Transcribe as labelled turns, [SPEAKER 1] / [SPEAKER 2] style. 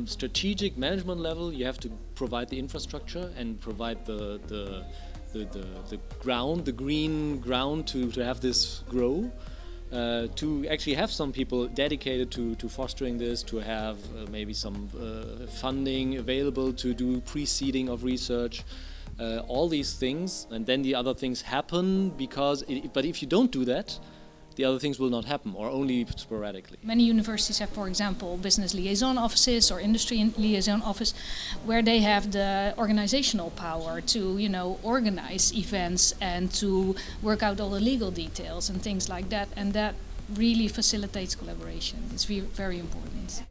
[SPEAKER 1] strategic management level, you have to provide the infrastructure and provide the ground, the green ground to have this grow. To actually have some people dedicated to fostering this, to have maybe some funding available to do pre-seeding of research, all these things, and then the other things happen because, but if you don't do that, the other things will not happen, or only sporadically.
[SPEAKER 2] Many universities have, for example, business liaison offices or industry liaison office, where they have the organizational power to, organize events and to work out all the legal details and things like that. And that really facilitates collaboration. It's very important.